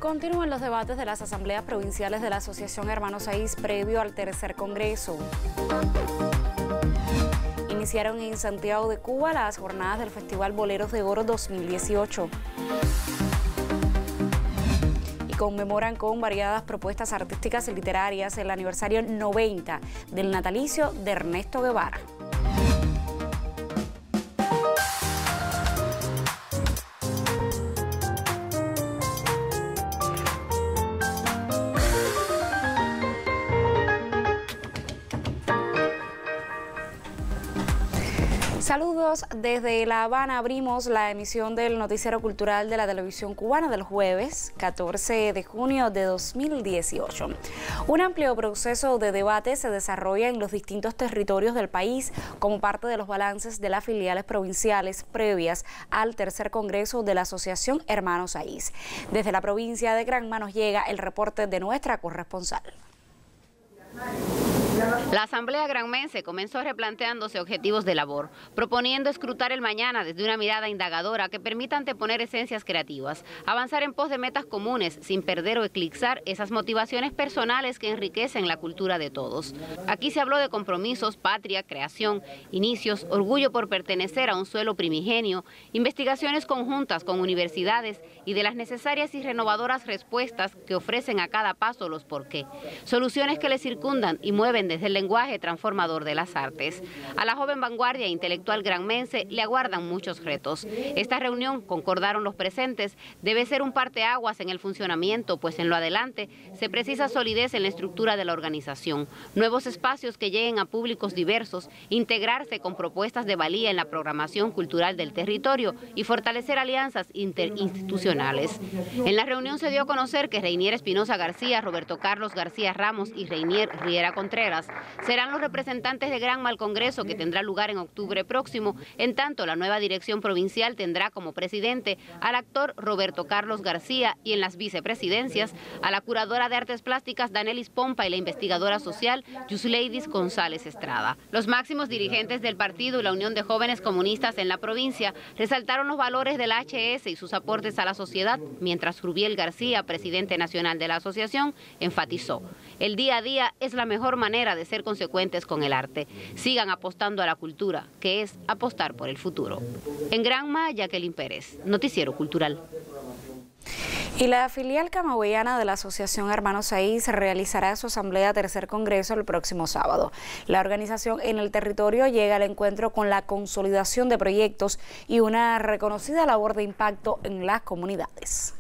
Continúan los debates de las asambleas provinciales de la Asociación Hermanos Saiz previo al tercer congreso. Iniciaron en Santiago de Cuba las jornadas del Festival Boleros de Oro 2018. Y conmemoran con variadas propuestas artísticas y literarias el aniversario 90 del natalicio de Ernesto Guevara. Saludos desde La Habana. Abrimos la emisión del noticiero cultural de la televisión cubana del jueves 14 de junio de 2018. Un amplio proceso de debate se desarrolla en los distintos territorios del país como parte de los balances de las filiales provinciales previas al tercer congreso de la Asociación Hermanos Saiz. Desde la provincia de Granma nos llega el reporte de nuestra corresponsal. La Asamblea Granmense comenzó replanteándose objetivos de labor, proponiendo escrutar el mañana desde una mirada indagadora que permita anteponer esencias creativas, avanzar en pos de metas comunes sin perder o eclipsar esas motivaciones personales que enriquecen la cultura de todos. Aquí se habló de compromisos, patria, creación, inicios, orgullo por pertenecer a un suelo primigenio, investigaciones conjuntas con universidades y de las necesarias y renovadoras respuestas que ofrecen a cada paso los porqué, soluciones que le circundan y mueven desde el lenguaje transformador de las artes. A la joven vanguardia intelectual granmense le aguardan muchos retos. Esta reunión, concordaron los presentes, debe ser un parteaguas en el funcionamiento, pues en lo adelante se precisa solidez en la estructura de la organización, nuevos espacios que lleguen a públicos diversos, integrarse con propuestas de valía en la programación cultural del territorio y fortalecer alianzas interinstitucionales. En la reunión se dio a conocer que Reinier Espinosa García, Roberto Carlos García Ramos y Reinier Riera Contreras serán los representantes de Granma al Congreso, que tendrá lugar en octubre próximo. En tanto, la nueva dirección provincial tendrá como presidente al actor Roberto Carlos García y en las vicepresidencias a la curadora de artes plásticas Danelis Pompa y la investigadora social Yusleidis González Estrada. Los máximos dirigentes del partido y la Unión de Jóvenes Comunistas en la provincia resaltaron los valores del HS y sus aportes a la sociedad, mientras Rubiel García, presidente nacional de la asociación, enfatizó: el día a día es la mejor manera de ser consecuentes con el arte. Sigan apostando a la cultura, que es apostar por el futuro. En Granma, Jacqueline Pérez, Noticiero Cultural. Y la filial camagüeyana de la Asociación Hermanos Saiz realizará su asamblea tercer congreso el próximo sábado. La organización en el territorio llega al encuentro con la consolidación de proyectos y una reconocida labor de impacto en las comunidades.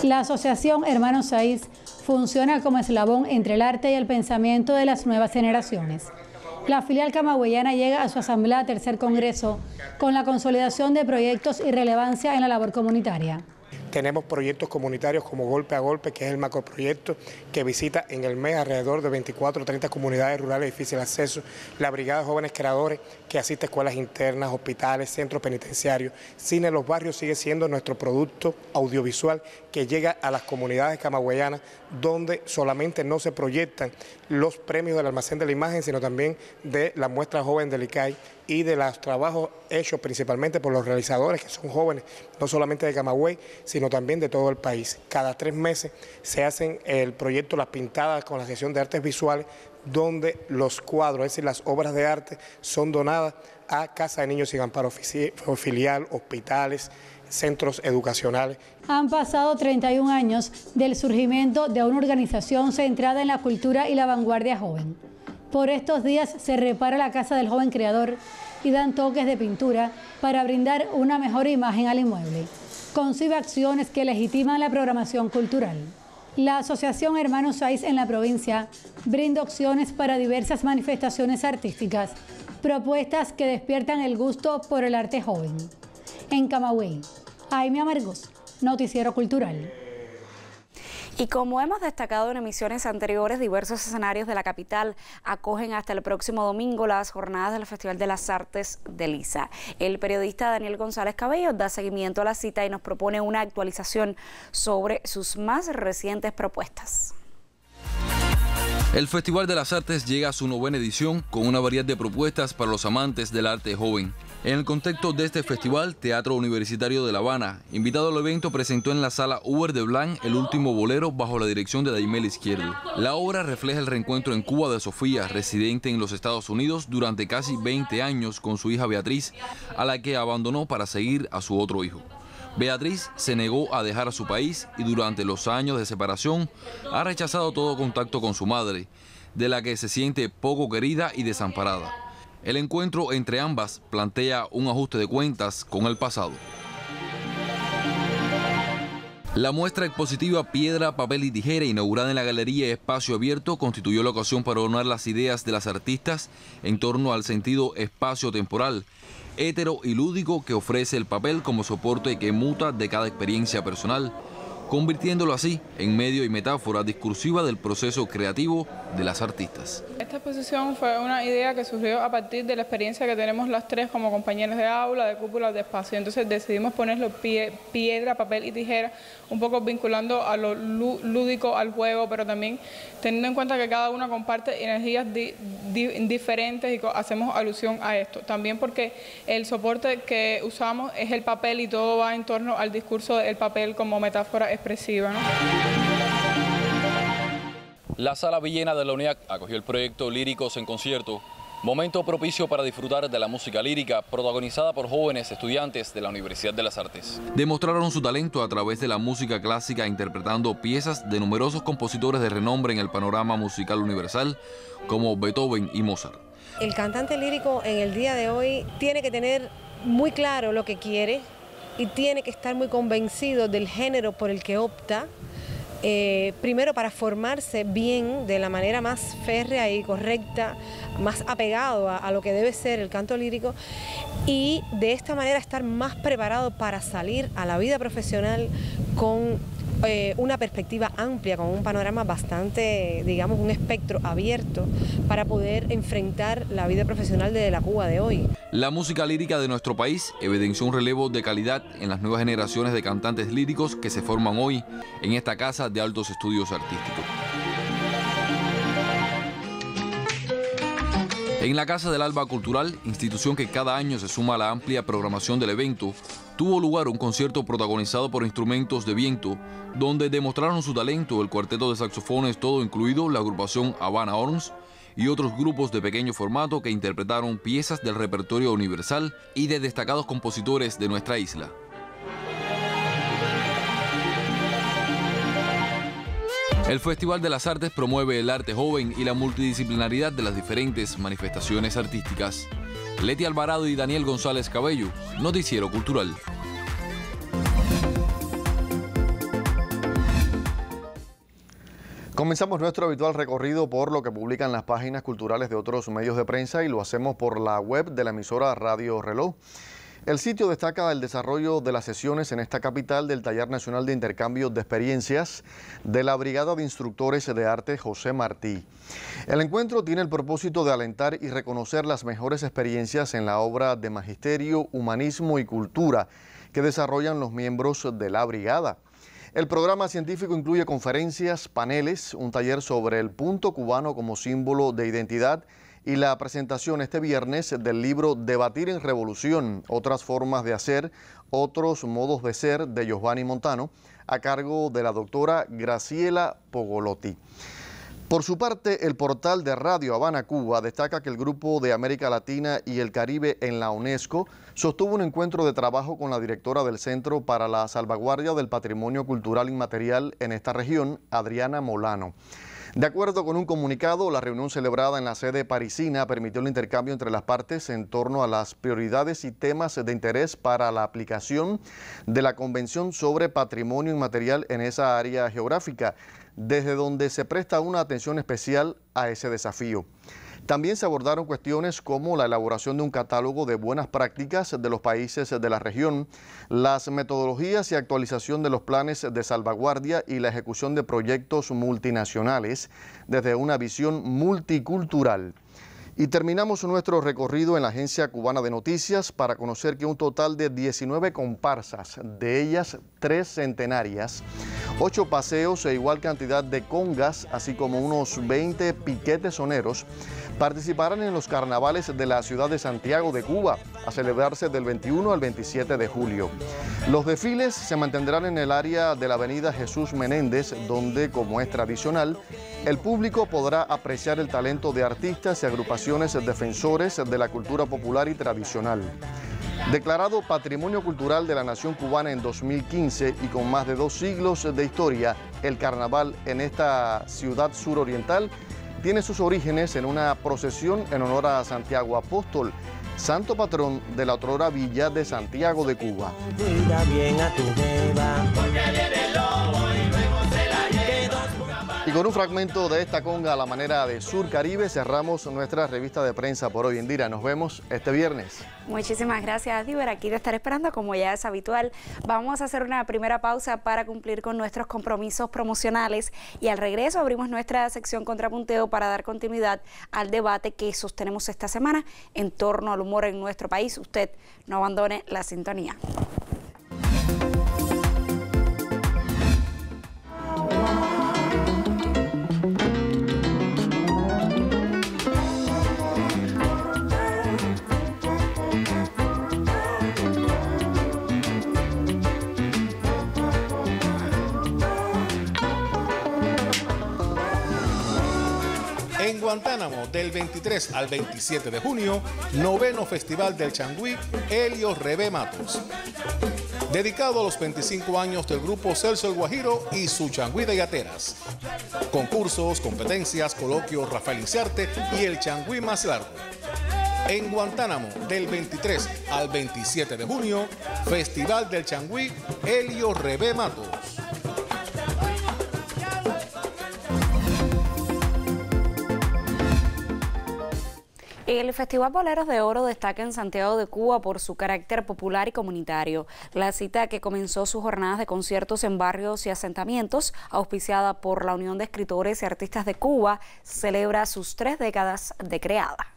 La Asociación Hermanos Saiz funciona como eslabón entre el arte y el pensamiento de las nuevas generaciones. La filial camagüeyana llega a su asamblea tercer congreso con la consolidación de proyectos y relevancia en la labor comunitaria. Tenemos proyectos comunitarios como Golpe a Golpe, que es el macroproyecto que visita en el mes alrededor de 24 o 30 comunidades rurales de difícil acceso. La Brigada de Jóvenes Creadores, que asiste a escuelas internas, hospitales, centros penitenciarios. Cine en los Barrios sigue siendo nuestro producto audiovisual que llega a las comunidades camagüeyanas, donde solamente no se proyectan los premios del Almacén de la Imagen, sino también de la muestra joven del ICAI y de los trabajos hechos principalmente por los realizadores, que son jóvenes, no solamente de Camagüey, sino también de todo el país. Cada 3 meses se hacen el proyecto Las Pintadas con la sección de artes visuales, donde los cuadros, es decir, las obras de arte, son donadas a Casa de Niños Sin Amparo Filial, hospitales, centros educacionales. Han pasado 31 años del surgimiento de una organización centrada en la cultura y la vanguardia joven. Por estos días se repara la casa del joven creador y dan toques de pintura para brindar una mejor imagen al inmueble. Concibe acciones que legitiman la programación cultural. La Asociación Hermanos Saiz en la provincia brinda opciones para diversas manifestaciones artísticas, propuestas que despiertan el gusto por el arte joven. En Camagüey, Jaime Amargos, Noticiero Cultural. Y como hemos destacado en emisiones anteriores, diversos escenarios de la capital acogen hasta el próximo domingo las jornadas del Festival de las Artes de Lisa. El periodista Daniel González Cabello da seguimiento a la cita y nos propone una actualización sobre sus más recientes propuestas. El Festival de las Artes llega a su 9ª edición con una variedad de propuestas para los amantes del arte joven. En el contexto de este festival, Teatro Universitario de La Habana, invitado al evento, presentó en la sala Hubert de Blanc el último bolero bajo la dirección de Daimel Izquierdo. La obra refleja el reencuentro en Cuba de Sofía, residente en los Estados Unidos durante casi 20 años con su hija Beatriz, a la que abandonó para seguir a su otro hijo. Beatriz se negó a dejar a su país y durante los años de separación ha rechazado todo contacto con su madre, de la que se siente poco querida y desamparada. El encuentro entre ambas plantea un ajuste de cuentas con el pasado. La muestra expositiva Piedra, Papel y Tijera, inaugurada en la Galería Espacio Abierto, constituyó la ocasión para honrar las ideas de las artistas en torno al sentido espacio-temporal, hétero y lúdico que ofrece el papel como soporte que muta de cada experiencia personal, convirtiéndolo así en medio y metáfora discursiva del proceso creativo de las artistas. Esta exposición fue una idea que surgió a partir de la experiencia que tenemos las tres como compañeras de aula, de cúpula, de espacio. Entonces decidimos ponerlo piedra, papel y tijera, un poco vinculando a lo lúdico, al juego, pero también teniendo en cuenta que cada una comparte energías diferentes y hacemos alusión a esto. También porque el soporte que usamos es el papel y todo va en torno al discurso del papel como metáfora expresiva, ¿no? La Sala Villena de la UNIAC acogió el proyecto Líricos en Concierto, momento propicio para disfrutar de la música lírica protagonizada por jóvenes estudiantes de la Universidad de las Artes. Demostraron su talento a través de la música clásica interpretando piezas de numerosos compositores de renombre en el panorama musical universal como Beethoven y Mozart. El cantante lírico en el día de hoy tiene que tener muy claro lo que quiere y tiene que estar muy convencido del género por el que opta. Primero para formarse bien de la manera más férrea y correcta, más apegado a lo que debe ser el canto lírico y de esta manera estar más preparado para salir a la vida profesional con una perspectiva amplia, con un panorama bastante, digamos, un espectro abierto para poder enfrentar la vida profesional de la Cuba de hoy. La música lírica de nuestro país evidenció un relevo de calidad en las nuevas generaciones de cantantes líricos que se forman hoy en esta casa de altos estudios artísticos. En la Casa del Alba Cultural, institución que cada año se suma a la amplia programación del evento, tuvo lugar un concierto protagonizado por instrumentos de viento, donde demostraron su talento el cuarteto de saxofones todo incluido, la agrupación Havana Horns y otros grupos de pequeño formato que interpretaron piezas del repertorio universal y de destacados compositores de nuestra isla. El Festival de las Artes promueve el arte joven y la multidisciplinaridad de las diferentes manifestaciones artísticas. Leti Alvarado y Daniel González Cabello, Noticiero Cultural. Comenzamos nuestro habitual recorrido por lo que publican las páginas culturales de otros medios de prensa y lo hacemos por la web de la emisora Radio Reloj. El sitio destaca el desarrollo de las sesiones en esta capital del Taller Nacional de Intercambio de Experiencias de la Brigada de Instructores de Arte José Martí. El encuentro tiene el propósito de alentar y reconocer las mejores experiencias en la obra de magisterio, humanismo y cultura que desarrollan los miembros de la brigada. El programa científico incluye conferencias, paneles, un taller sobre el punto cubano como símbolo de identidad y la presentación este viernes del libro Debatir en Revolución, otras formas de hacer, otros modos de ser de Giovanni Montano, a cargo de la doctora Graciela Pogolotti. Por su parte, el portal de Radio Habana Cuba destaca que el Grupo de América Latina y el Caribe en la UNESCO sostuvo un encuentro de trabajo con la directora del Centro para la Salvaguardia del Patrimonio Cultural Inmaterial en esta región, Adriana Molano. De acuerdo con un comunicado, la reunión celebrada en la sede parisina permitió el intercambio entre las partes en torno a las prioridades y temas de interés para la aplicación de la Convención sobre Patrimonio Inmaterial en esa área geográfica, desde donde se presta una atención especial a ese desafío. También se abordaron cuestiones como la elaboración de un catálogo de buenas prácticas de los países de la región, las metodologías y actualización de los planes de salvaguardia y la ejecución de proyectos multinacionales desde una visión multicultural. Y terminamos nuestro recorrido en la Agencia Cubana de Noticias para conocer que un total de 19 comparsas, de ellas 3 centenarias, 8 paseos e igual cantidad de congas, así como unos 20 piquetes soneros, participarán en los carnavales de la ciudad de Santiago de Cuba, a celebrarse del 21 al 27 de julio. Los desfiles se mantendrán en el área de la avenida Jesús Menéndez, donde, como es tradicional, el público podrá apreciar el talento de artistas y agrupaciones defensores de la cultura popular y tradicional. Declarado Patrimonio Cultural de la Nación Cubana en 2015 y con más de 2 siglos de historia, el carnaval en esta ciudad suroriental tiene sus orígenes en una procesión en honor a Santiago Apóstol, santo patrón de la otrora villa de Santiago de Cuba. Y con un fragmento de esta conga a la manera de Sur Caribe cerramos nuestra revista de prensa por hoy. Indira, nos vemos este viernes. Muchísimas gracias, Diver. Aquí te estaré esperando como ya es habitual. Vamos a hacer una primera pausa para cumplir con nuestros compromisos promocionales y al regreso abrimos nuestra sección Contrapunteo para dar continuidad al debate que sostenemos esta semana en torno al humor en nuestro país. Usted no abandone la sintonía. En Guantánamo, del 23 al 27 de junio, 9º Festival del Changüí Helio Rebé Matos. Dedicado a los 25 años del grupo Celso el Guajiro y su Changüí de Yateras. Concursos, competencias, coloquios, Rafael Inciarte y el Changüí más largo. En Guantánamo, del 23 al 27 de junio, Festival del Changüí Helio Rebé Matos. El Festival Boleros de Oro destaca en Santiago de Cuba por su carácter popular y comunitario. La cita, que comenzó sus jornadas de conciertos en barrios y asentamientos, auspiciada por la Unión de Escritores y Artistas de Cuba, celebra sus 3 décadas de creada.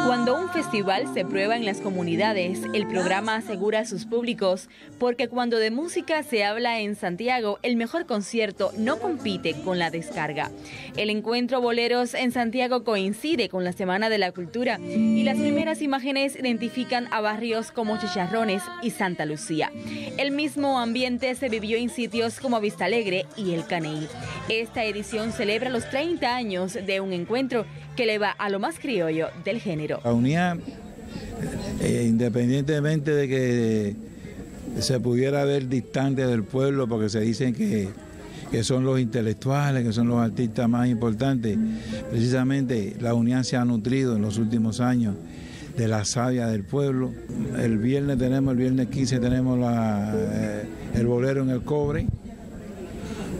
Cuando un festival se prueba en las comunidades, el programa asegura a sus públicos, porque cuando de música se habla en Santiago, el mejor concierto no compite con la descarga. El encuentro Boleros en Santiago coincide con la Semana de la Cultura y las primeras imágenes identifican a barrios como Chicharrones y Santa Lucía. El mismo ambiente se vivió en sitios como Vista Alegre y El Caney. Esta edición celebra los 30 años de un encuentro que eleva a lo más criollo del género. La unidad, independientemente de que se pudiera ver distante del pueblo, porque se dicen que son los intelectuales, que son los artistas más importantes, precisamente la unidad se ha nutrido en los últimos años de la savia del pueblo. El viernes 15 tenemos el bolero en el Cobre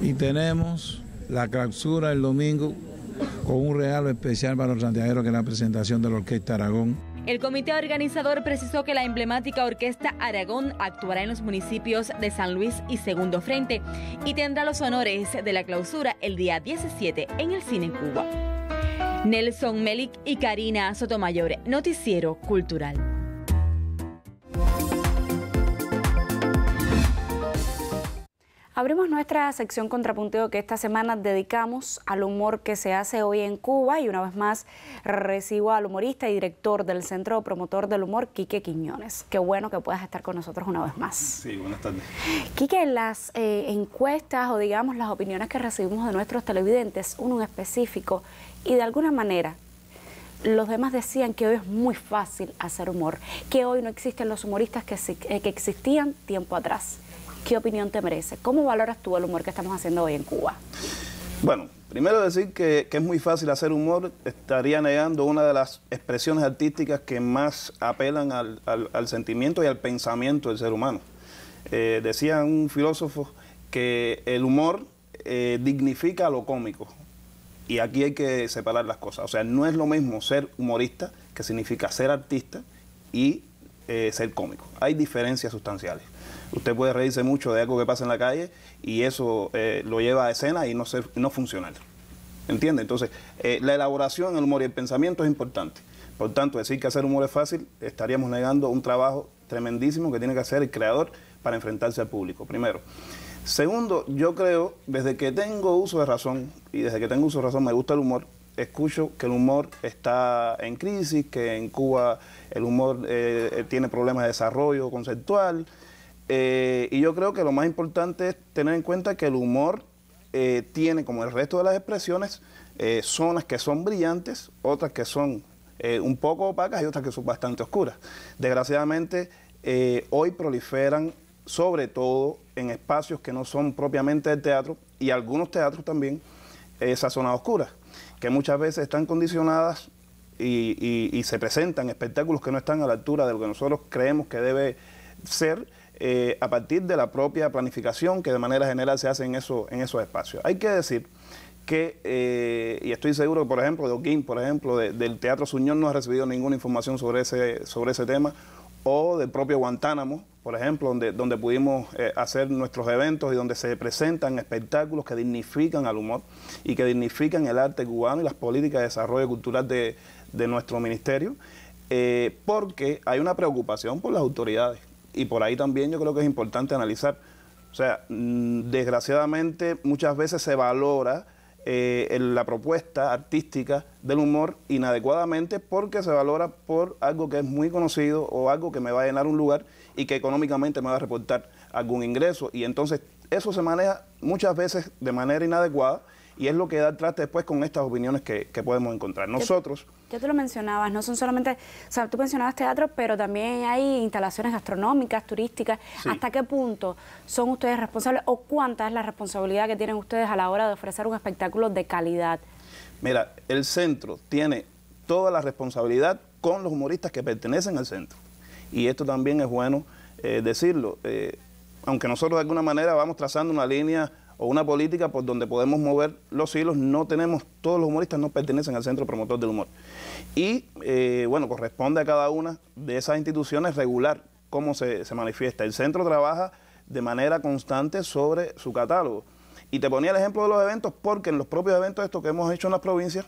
y tenemos la clausura el domingo con un regalo especial para los santiagueros, que es la presentación de la Orquesta Aragón. El comité organizador precisó que la emblemática Orquesta Aragón actuará en los municipios de San Luis y Segundo Frente y tendrá los honores de la clausura el día 17 en el Cine Cuba. Nelson Melik y Karina Sotomayor, Noticiero Cultural. Abrimos nuestra sección Contrapunteo, que esta semana dedicamos al humor que se hace hoy en Cuba, y una vez más recibo al humorista y director del Centro Promotor del Humor, Quique Quiñones. Qué bueno que puedas estar con nosotros una vez más. Sí, buenas tardes. Quique, las encuestas o digamos las opiniones que recibimos de nuestros televidentes, uno en específico, y de alguna manera los demás decían que hoy es muy fácil hacer humor, que hoy no existen los humoristas que existían tiempo atrás. ¿Qué opinión te merece? ¿Cómo valoras tú el humor que estamos haciendo hoy en Cuba? Bueno, primero decir que es muy fácil hacer humor, estaría negando una de las expresiones artísticas que más apelan al sentimiento y al pensamiento del ser humano. Decía un filósofo que el humor dignifica lo cómico, y aquí hay que separar las cosas. O sea, no es lo mismo ser humorista, que significa ser artista, y ser cómico. Hay diferencias sustanciales. Usted puede reírse mucho de algo que pasa en la calle y eso lo lleva a escena y no funcional. ¿Entiende? Entonces, la elaboración, el humor y el pensamiento es importante. Por tanto, decir que hacer humor es fácil, estaríamos negando un trabajo tremendísimo que tiene que hacer el creador para enfrentarse al público, primero. Segundo, yo creo, desde que tengo uso de razón, y desde que tengo uso de razón me gusta el humor, escucho que el humor está en crisis, que en Cuba el humor tiene problemas de desarrollo conceptual, y yo creo que lo más importante es tener en cuenta que el humor tiene, como el resto de las expresiones, zonas que son brillantes, otras que son un poco opacas y otras que son bastante oscuras. Desgraciadamente, hoy proliferan sobre todo en espacios que no son propiamente del teatro, y algunos teatros también, esas zonas oscuras, que muchas veces están condicionadas y se presentan espectáculos que no están a la altura de lo que nosotros creemos que debe ser, a partir de la propia planificación que de manera general se hace en esos espacios. Hay que decir que, y estoy seguro que, por ejemplo, de Oquín, por ejemplo, del Teatro Suñón no ha recibido ninguna información sobre ese tema, o del propio Guantánamo, por ejemplo, donde pudimos hacer nuestros eventos y donde se presentan espectáculos que dignifican al humor y que dignifican el arte cubano y las políticas de desarrollo cultural de nuestro ministerio, porque hay una preocupación por las autoridades, y por ahí también yo creo que es importante analizar. O sea, desgraciadamente muchas veces se valora la propuesta artística del humor inadecuadamente, porque se valora por algo que es muy conocido o algo que me va a llenar un lugar y que económicamente me va a reportar algún ingreso, y entonces eso se maneja muchas veces de manera inadecuada, y es lo que da el traste después con estas opiniones que podemos encontrar. Nosotros... Ya tú lo mencionabas, no son solamente, o sea, tú mencionabas teatro, pero también hay instalaciones gastronómicas, turísticas. Sí. ¿Hasta qué punto son ustedes responsables, o cuánta es la responsabilidad que tienen ustedes a la hora de ofrecer un espectáculo de calidad? Mira, el centro tiene toda la responsabilidad con los humoristas que pertenecen al centro. Y esto también es bueno decirlo. Aunque nosotros de alguna manera vamos trazando una línea o una política por donde podemos mover los hilos, no tenemos, todos los humoristas no pertenecen al Centro Promotor del Humor. Y bueno, corresponde a cada una de esas instituciones regular cómo se manifiesta. El centro trabaja de manera constante sobre su catálogo. Y te ponía el ejemplo de los eventos porque en los propios eventos estos que hemos hecho en las provincias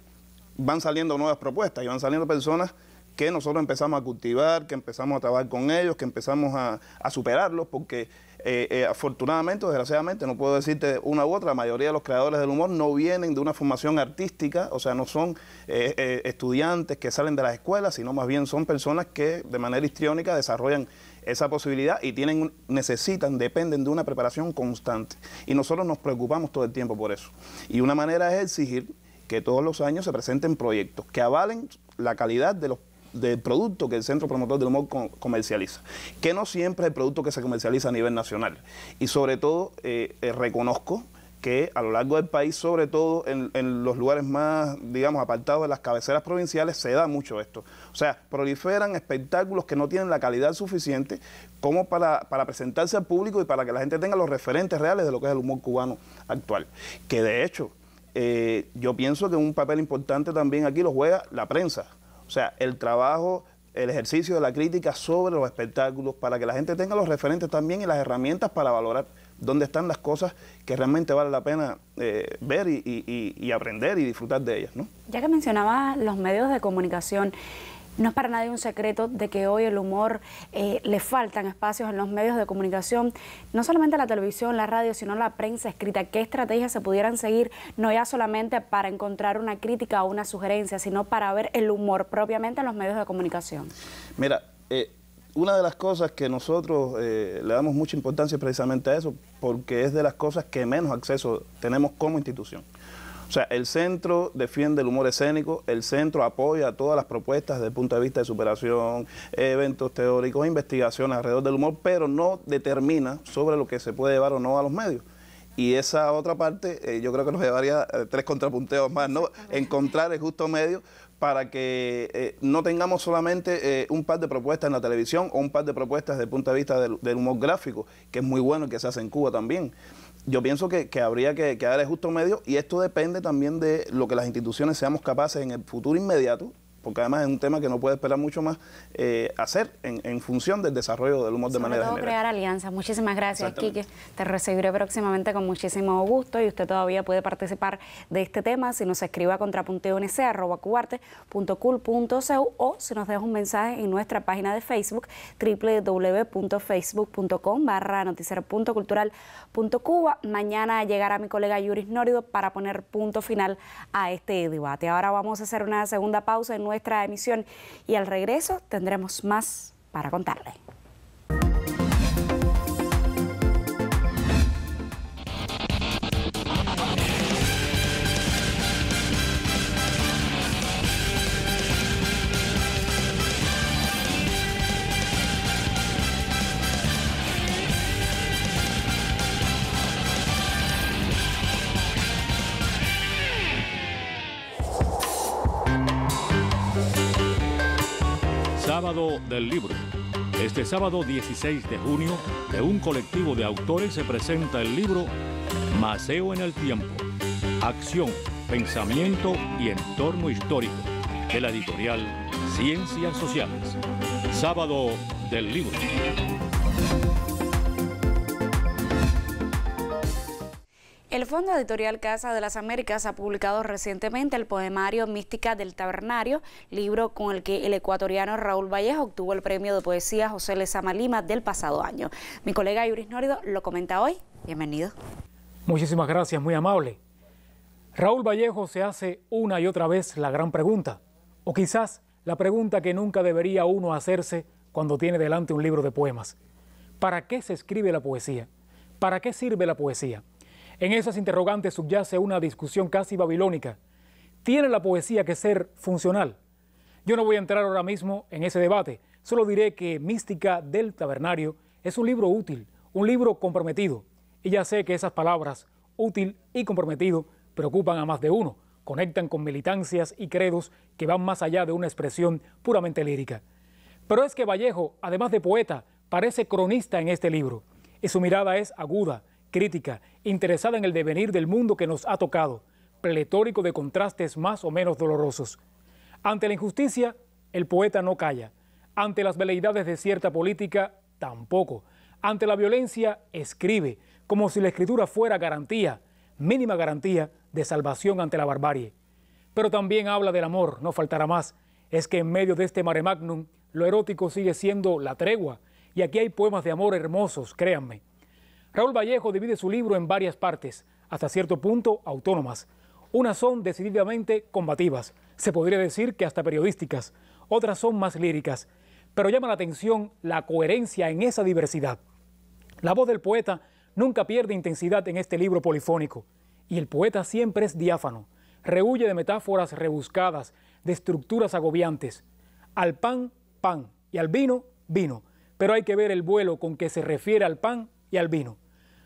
van saliendo nuevas propuestas y van saliendo personas que nosotros empezamos a cultivar, que empezamos a trabajar con ellos, que empezamos a superarlos, porque afortunadamente o desgraciadamente, no puedo decirte una u otra, la mayoría de los creadores del humor no vienen de una formación artística, o sea, no son estudiantes que salen de las escuelas, sino más bien son personas que de manera histriónica desarrollan esa posibilidad y dependen de una preparación constante. Y nosotros nos preocupamos todo el tiempo por eso. Y una manera es exigir que todos los años se presenten proyectos que avalen la calidad del producto que el Centro Promotor del Humor comercializa, que no siempre es el producto que se comercializa a nivel nacional. Y sobre todo reconozco que a lo largo del país, sobre todo en los lugares más, digamos, apartados de las cabeceras provinciales, se da mucho esto. O sea, proliferan espectáculos que no tienen la calidad suficiente como para presentarse al público y para que la gente tenga los referentes reales de lo que es el humor cubano actual. Que de hecho, yo pienso que un papel importante también aquí lo juega la prensa. O sea, el trabajo, el ejercicio de la crítica sobre los espectáculos para que la gente tenga los referentes también y las herramientas para valorar dónde están las cosas que realmente vale la pena ver y aprender y disfrutar de ellas, ¿no? Ya que mencionabas los medios de comunicación, no es para nadie un secreto de que hoy el humor le faltan espacios en los medios de comunicación, no solamente la televisión, la radio, sino la prensa escrita. ¿Qué estrategias se pudieran seguir, no ya solamente para encontrar una crítica o una sugerencia, sino para ver el humor propiamente en los medios de comunicación? Mira, una de las cosas que nosotros le damos mucha importancia es precisamente a eso, porque es de las cosas que menos acceso tenemos como institución. O sea, el centro defiende el humor escénico, el centro apoya todas las propuestas desde el punto de vista de superación, eventos teóricos, investigaciones alrededor del humor, pero no determina sobre lo que se puede llevar o no a los medios. Y esa otra parte, yo creo que nos llevaría 3 contrapunteos más, ¿no? Encontrar el justo medio para que no tengamos solamente un par de propuestas en la televisión o un par de propuestas desde el punto de vista del humor gráfico, que es muy bueno y que se hace en Cuba también. Yo pienso que habría que dar el justo medio, y esto depende también de lo que las instituciones seamos capaces en el futuro inmediato porque además es un tema que no puede esperar mucho más hacer en función del desarrollo del humor de manera general. Crear alianzas. Muchísimas gracias, Quique. Te recibiré próximamente con muchísimo gusto y usted todavía puede participar de este tema si nos escribe a contrapuntonc@cuarte.cool.cu o si nos deja un mensaje en nuestra página de Facebook www.facebook.com/noticiero.cultural.cuba. Mañana llegará mi colega Yuris Norido para poner punto final a este debate. Ahora vamos a hacer una segunda pausa en nuestra emisión y al regreso tendremos más para contarle. Sábado del Libro. Este sábado 16 de junio, de un colectivo de autores se presenta el libro Maceo en el Tiempo, Acción, Pensamiento y Entorno Histórico, de la editorial Ciencias Sociales. Sábado del Libro. El Fondo Editorial Casa de las Américas ha publicado recientemente el poemario Mística del Tabernario, libro con el que el ecuatoriano Raúl Vallejo obtuvo el premio de poesía José Lezama Lima del pasado año. Mi colega Yuris Norido lo comenta hoy. Bienvenido. Muchísimas gracias, muy amable. Raúl Vallejo se hace una y otra vez la gran pregunta, o quizás la pregunta que nunca debería uno hacerse cuando tiene delante un libro de poemas. ¿Para qué se escribe la poesía? ¿Para qué sirve la poesía? En esas interrogantes subyace una discusión casi babilónica. ¿Tiene la poesía que ser funcional? Yo no voy a entrar ahora mismo en ese debate, solo diré que Mística del Tabernario es un libro útil, un libro comprometido. Y ya sé que esas palabras, útil y comprometido, preocupan a más de uno, conectan con militancias y credos que van más allá de una expresión puramente lírica. Pero es que Vallejo, además de poeta, parece cronista en este libro, y su mirada es aguda, crítica, interesada en el devenir del mundo que nos ha tocado, pletórico de contrastes más o menos dolorosos. Ante la injusticia, el poeta no calla. Ante las veleidades de cierta política, tampoco. Ante la violencia, escribe, como si la escritura fuera garantía, mínima garantía, de salvación ante la barbarie. Pero también habla del amor, no faltará más. Es que en medio de este mare magnum, lo erótico sigue siendo la tregua, y aquí hay poemas de amor hermosos, créanme. Raúl Vallejo divide su libro en varias partes, hasta cierto punto autónomas. Unas son decididamente combativas, se podría decir que hasta periodísticas, otras son más líricas, pero llama la atención la coherencia en esa diversidad. La voz del poeta nunca pierde intensidad en este libro polifónico, y el poeta siempre es diáfano, rehuye de metáforas rebuscadas, de estructuras agobiantes. Al pan, pan, y al vino, vino, pero hay que ver el vuelo con que se refiere al pan y al vino.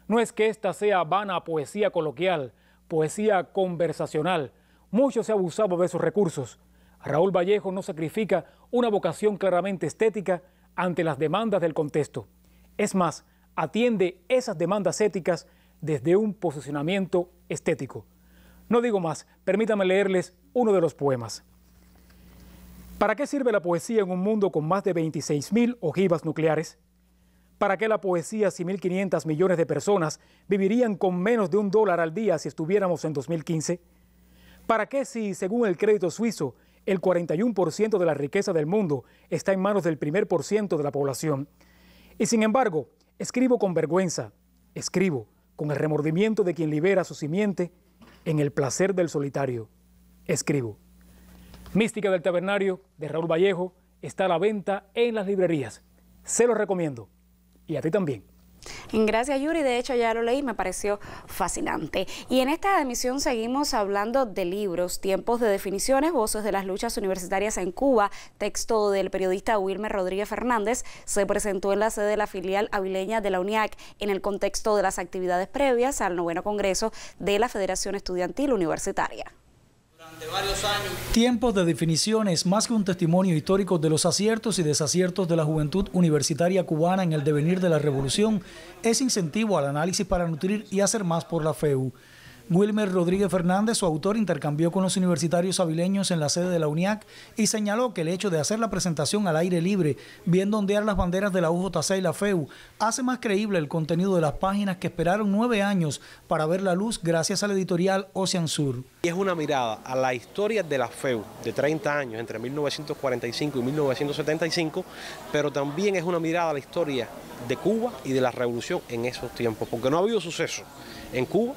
No es que esta sea vana poesía coloquial, poesía conversacional. Mucho se ha abusado de esos recursos. Raúl Vallejo no sacrifica una vocación claramente estética ante las demandas del contexto. Es más, atiende esas demandas éticas desde un posicionamiento estético. No digo más, permítanme leerles uno de los poemas. ¿Para qué sirve la poesía en un mundo con más de 26.000 ojivas nucleares? ¿Para qué la poesía si 1.500 millones de personas vivirían con menos de $1 al día si estuviéramos en 2015? ¿Para qué si, según el crédito suizo, el 41% de la riqueza del mundo está en manos del 1% de la población? Y sin embargo, escribo con vergüenza, escribo con el remordimiento de quien libera su simiente en el placer del solitario. Escribo. Mística del Tabernario, de Raúl Vallejo, está a la venta en las librerías. Se lo recomiendo. Y a ti también. Gracias, Yuri. De hecho, ya lo leí, me pareció fascinante. Y en esta emisión seguimos hablando de libros, tiempos de definiciones, voces de las luchas universitarias en Cuba. Texto del periodista Wilmer Rodríguez Fernández se presentó en la sede de la filial avileña de la UNIAC en el contexto de las actividades previas al 9º Congreso de la Federación Estudiantil Universitaria. Tiempos de definiciones, más que un testimonio histórico de los aciertos y desaciertos de la juventud universitaria cubana en el devenir de la revolución, es incentivo al análisis para nutrir y hacer más por la FEU. Wilmer Rodríguez Fernández, su autor, intercambió con los universitarios avileños en la sede de la UNIAC y señaló que el hecho de hacer la presentación al aire libre, viendo ondear las banderas de la UJC y la FEU, hace más creíble el contenido de las páginas que esperaron 9 años para ver la luz gracias a la editorial Ocean Sur. Y es una mirada a la historia de la FEU de 30 años, entre 1945 y 1975, pero también es una mirada a la historia de Cuba y de la revolución en esos tiempos, porque no ha habido suceso en Cuba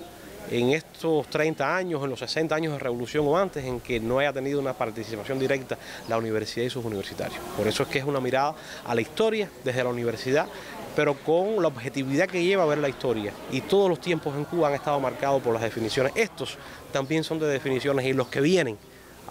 en estos 30 años, en los 60 años de revolución o antes, en que no haya tenido una participación directa la universidad y sus universitarios. Por eso es que es una mirada a la historia desde la universidad, pero con la objetividad que lleva a ver la historia. Y todos los tiempos en Cuba han estado marcados por las definiciones. Estos también son de definiciones y los que vienen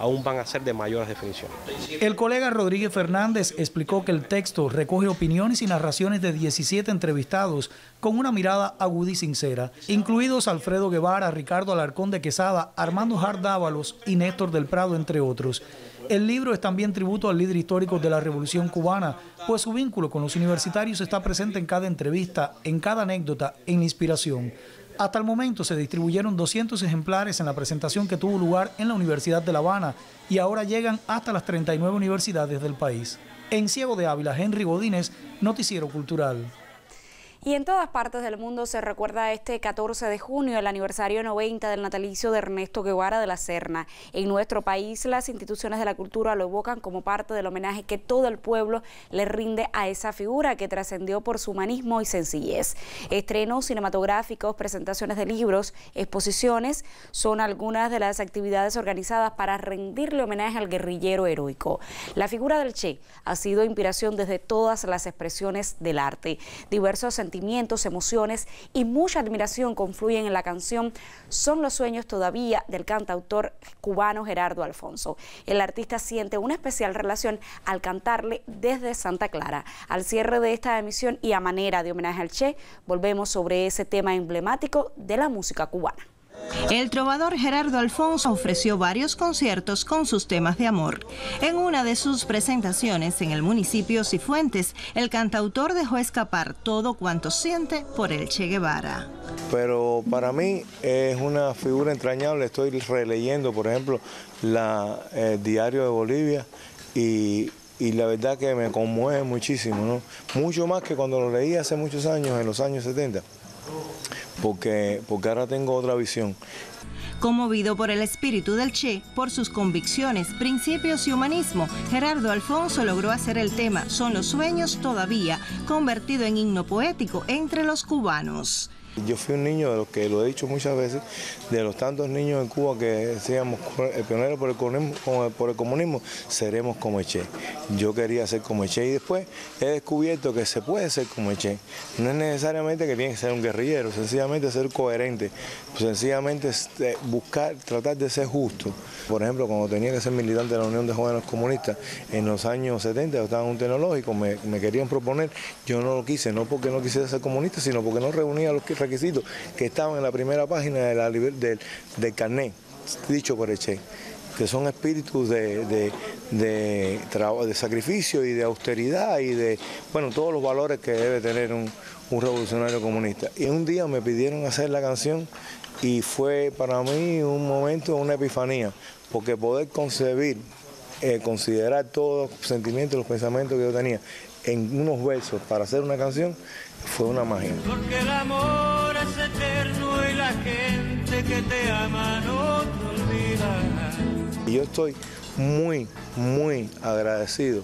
aún van a ser de mayores definiciones. El colega Rodríguez Fernández explicó que el texto recoge opiniones y narraciones de 17 entrevistados con una mirada aguda y sincera, incluidos Alfredo Guevara, Ricardo Alarcón de Quesada, Armando Jard Dávalos y Néstor del Prado, entre otros. El libro es también tributo al líder histórico de la Revolución Cubana, pues su vínculo con los universitarios está presente en cada entrevista, en cada anécdota, en la inspiración. Hasta el momento se distribuyeron 200 ejemplares en la presentación que tuvo lugar en la Universidad de La Habana y ahora llegan hasta las 39 universidades del país. En Ciego de Ávila, Henry Godínez, Noticiero Cultural. Y en todas partes del mundo se recuerda este 14 de junio el aniversario 90 del natalicio de Ernesto Guevara de la Serna. En nuestro país las instituciones de la cultura lo evocan como parte del homenaje que todo el pueblo le rinde a esa figura que trascendió por su humanismo y sencillez. Estrenos cinematográficos, presentaciones de libros, exposiciones son algunas de las actividades organizadas para rendirle homenaje al guerrillero heroico. La figura del Che ha sido inspiración desde todas las expresiones del arte. Diversos sentimientos, emociones y mucha admiración confluyen en la canción Son los sueños todavía del cantautor cubano Gerardo Alfonso. El artista siente una especial relación al cantarle desde Santa Clara. Al cierre de esta emisión y a manera de homenaje al Che, volvemos sobre ese tema emblemático de la música cubana. El trovador Gerardo Alfonso ofreció varios conciertos con sus temas de amor. En una de sus presentaciones en el municipio Cifuentes, el cantautor dejó escapar todo cuanto siente por el Che Guevara. Pero para mí es una figura entrañable. Estoy releyendo, por ejemplo, el Diario de Bolivia y la verdad que me conmueve muchísimo, ¿no? Mucho más que cuando lo leí hace muchos años, en los años 70. Porque ahora tengo otra visión. Conmovido por el espíritu del Che, por sus convicciones, principios y humanismo, Gerardo Alfonso logró hacer el tema Son los sueños todavía, convertido en himno poético entre los cubanos. Yo fui un niño, de los que lo he dicho muchas veces, de los tantos niños en Cuba que decíamos, el pionero por el comunismo, seremos como el Che. Yo quería ser como el Che y después he descubierto que se puede ser como el Che. No es necesariamente que tiene que ser un guerrillero, sencillamente ser coherente, sencillamente buscar, tratar de ser justo. Por ejemplo, cuando tenía que ser militante de la Unión de Jóvenes Comunistas en los años 70, yo estaba en un tecnológico, me querían proponer, yo no lo quise, no porque no quisiera ser comunista, sino porque no reunía los requisitos que estaban en la primera página del carnet, dicho por el Che, que son espíritus de sacrificio y de austeridad y de, bueno, todos los valores que debe tener un revolucionario comunista. Y un día me pidieron hacer la canción y fue para mí un momento, una epifanía, porque poder concebir, considerar todos los sentimientos, los pensamientos que yo tenía en unos versos para hacer una canción, fue una magia. Porque el amor es eterno y la gente que te ama no te olvida. Y yo estoy muy, muy agradecido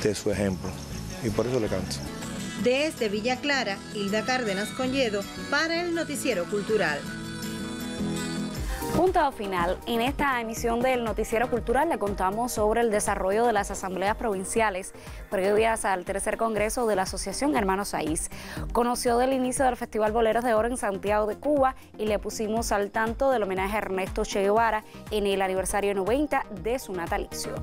de su ejemplo y por eso le canto. Desde Villa Clara, Hilda Cárdenas Conyedo, para el Noticiero Cultural. Punto final. En esta emisión del Noticiero Cultural le contamos sobre el desarrollo de las asambleas provinciales previas al tercer congreso de la Asociación Hermanos Saiz. Conoció del inicio del Festival Boleros de Oro en Santiago de Cuba y le pusimos al tanto del homenaje a Ernesto Che Guevara en el aniversario 90 de su natalicio.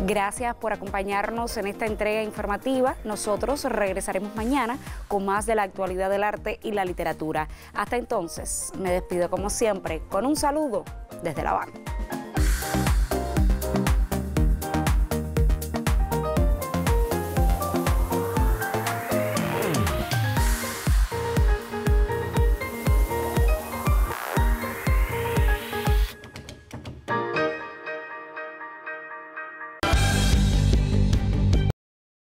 Gracias por acompañarnos en esta entrega informativa. Nosotros regresaremos mañana con más de la actualidad del arte y la literatura. Hasta entonces, me despido como siempre con un saludo desde La Habana.